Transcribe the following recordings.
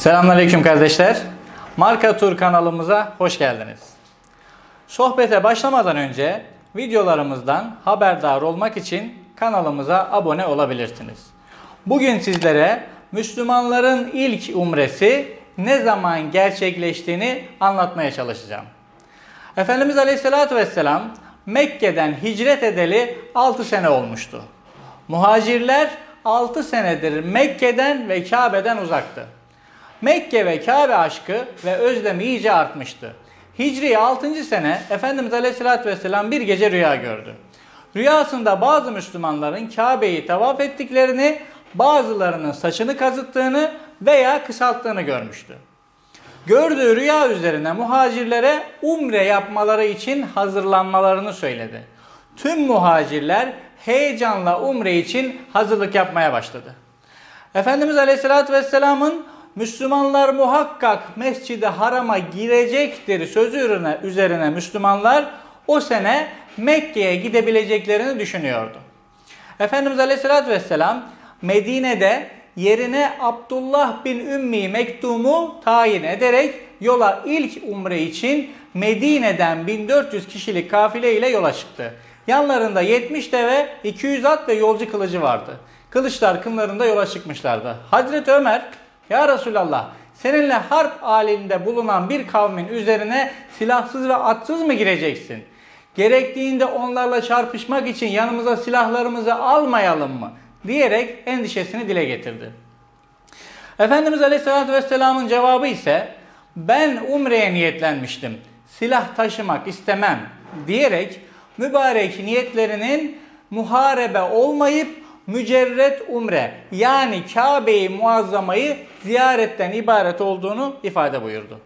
Selamünaleyküm kardeşler. Marka Tur kanalımıza hoş geldiniz. Sohbete başlamadan önce videolarımızdan haberdar olmak için kanalımıza abone olabilirsiniz. Bugün sizlere Müslümanların ilk umresi ne zaman gerçekleştiğini anlatmaya çalışacağım. Efendimiz Aleyhisselatü Vesselam Mekke'den hicret edeli 6 sene olmuştu. Muhacirler 6 senedir Mekke'den ve Kabe'den uzaktı. Mekke ve Kabe aşkı ve özlemi iyice artmıştı. Hicri 6. sene Efendimiz Aleyhisselatü Vesselam bir gece rüya gördü. Rüyasında bazı Müslümanların Kabe'yi tavaf ettiklerini, bazılarının saçını kazıttığını veya kısalttığını görmüştü. Gördüğü rüya üzerine muhacirlere umre yapmaları için hazırlanmalarını söyledi. Tüm muhacirler heyecanla umre için hazırlık yapmaya başladı. Efendimiz Aleyhisselatü Vesselam'ın Müslümanlar muhakkak Mescid-i Haram'a girecektir sözü üzerine Müslümanlar o sene Mekke'ye gidebileceklerini düşünüyordu. Efendimiz Aleyhisselatü Vesselam Medine'de yerine Abdullah bin Ümmi Mektum'u tayin ederek yola ilk umre için Medine'den 1400 kişilik kafile ile yola çıktı. Yanlarında 70 deve, 200 at ve yolcu kılıcı vardı. Kılıçlar kınlarında yola çıkmışlardı. Hazreti Ömer, "Ya Resulallah, seninle harp halinde bulunan bir kavmin üzerine silahsız ve atsız mı gireceksin? Gerektiğinde onlarla çarpışmak için yanımıza silahlarımızı almayalım mı?" diyerek endişesini dile getirdi. Efendimiz Aleyhisselatü Vesselam'ın cevabı ise "Ben umreye niyetlenmiştim, silah taşımak istemem" diyerek mübarek niyetlerinin muharebe olmayıp mücerret umre yani Kabe-i Muazzama'yı ziyaretten ibaret olduğunu ifade buyurdu.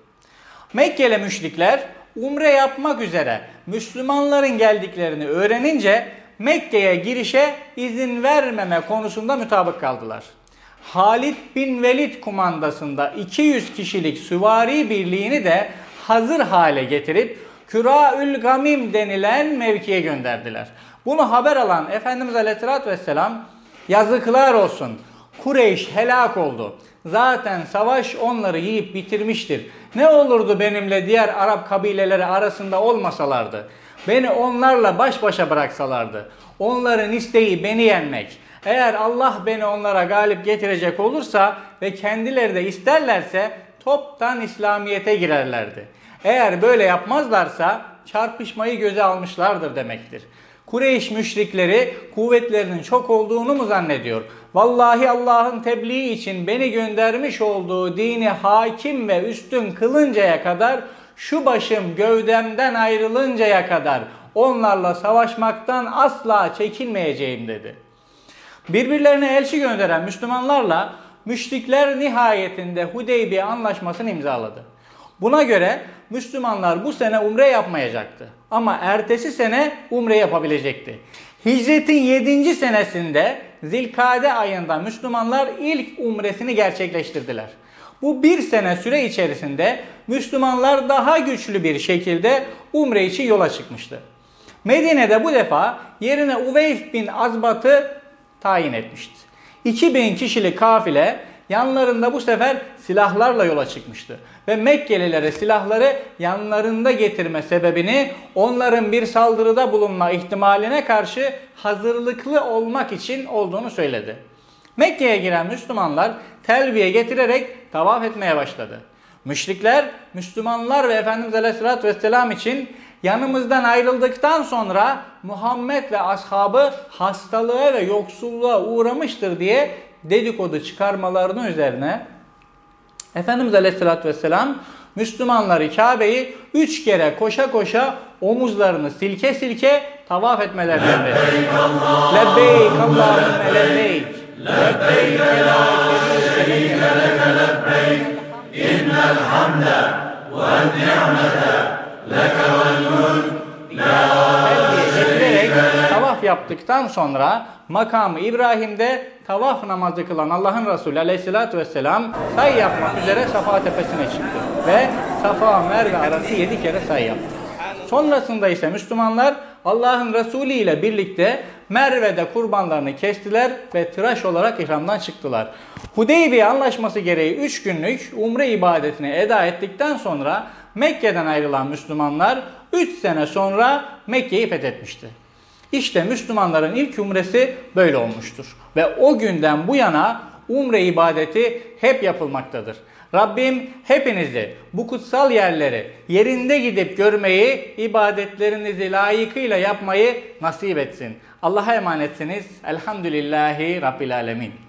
Mekkeli müşrikler umre yapmak üzere Müslümanların geldiklerini öğrenince Mekke'ye girişe izin vermeme konusunda mutabık kaldılar. Halid bin Velid kumandasında 200 kişilik süvari birliğini de hazır hale getirip Küraül Gamim denilen mevkiye gönderdiler. Bunu haber alan Efendimiz Aleyhisselatü Vesselam "Yazıklar olsun, Kureyş helak oldu. Zaten savaş onları yiyip bitirmiştir. Ne olurdu benimle diğer Arap kabileleri arasında olmasalardı? Beni onlarla baş başa bıraksalardı. Onların isteği beni yenmek. Eğer Allah beni onlara galip getirecek olursa ve kendileri de isterlerse toptan İslamiyet'e girerlerdi. Eğer böyle yapmazlarsa çarpışmayı göze almışlardır demektir. Kureyş müşrikleri kuvvetlerinin çok olduğunu mu zannediyor? Vallahi Allah'ın tebliği için beni göndermiş olduğu dini hakim ve üstün kılıncaya kadar, şu başım gövdemden ayrılıncaya kadar onlarla savaşmaktan asla çekinmeyeceğim" dedi. Birbirlerine elçi gönderen Müslümanlarla müşrikler nihayetinde Hudeybiye anlaşmasını imzaladı. Buna göre Müslümanlar bu sene umre yapmayacaktı ama ertesi sene umre yapabilecekti. Hicretin 7. senesinde Zilkade ayında Müslümanlar ilk umresini gerçekleştirdiler. Bu bir sene süre içerisinde Müslümanlar daha güçlü bir şekilde umre için yola çıkmıştı. Medine'de bu defa yerine Uveyf bin Azbat'ı tayin etmişti. 2000 kişilik kafile yanlarında bu sefer silahlarla yola çıkmıştı. Ve Mekkelilere silahları yanlarında getirme sebebini onların bir saldırıda bulunma ihtimaline karşı hazırlıklı olmak için olduğunu söyledi. Mekke'ye giren Müslümanlar telbiye getirerek tavaf etmeye başladı. Müşrikler, Müslümanlar ve Efendimiz Aleyhisselatü Vesselam için yanımızdan ayrıldıktan sonra Muhammed ve ashabı hastalığa ve yoksulluğa uğramıştır diye dedikodu çıkarmalarının üzerine Efendimiz Aleyhisselatü Vesselam Müslümanları Kabe'yi 3 kere koşa koşa omuzlarını silke silke tavaf etmelerini emretti. Lebbeyk Allahümme lebbeyk. Lebbeyk la şerike leke lebbeyk. İnnel hamde ve ni'mete leke vel mulk. Getirerek tavaf yaptıktan sonra makamı İbrahim'de tavaf namazı kılan Allah'ın Resulü Aleyhisselatü Vesselam say yapmak üzere Safa tepesine çıktı ve Safa Merve arası 7 kere say yaptı. Sonrasında ise Müslümanlar Allah'ın Resulü ile birlikte Merve'de kurbanlarını kestiler ve tıraş olarak ihramdan çıktılar. Hudeybiye Anlaşması gereği 3 günlük umre ibadetini eda ettikten sonra Mekke'den ayrılan Müslümanlar 3 sene sonra Mekke'yi fethetmişti. İşte Müslümanların ilk umresi böyle olmuştur. Ve o günden bu yana umre ibadeti hep yapılmaktadır. Rabbim hepinizi bu kutsal yerleri yerinde gidip görmeyi, ibadetlerinizi layıkıyla yapmayı nasip etsin. Allah'a emanetsiniz. Elhamdülillahi Rabbil Alemin.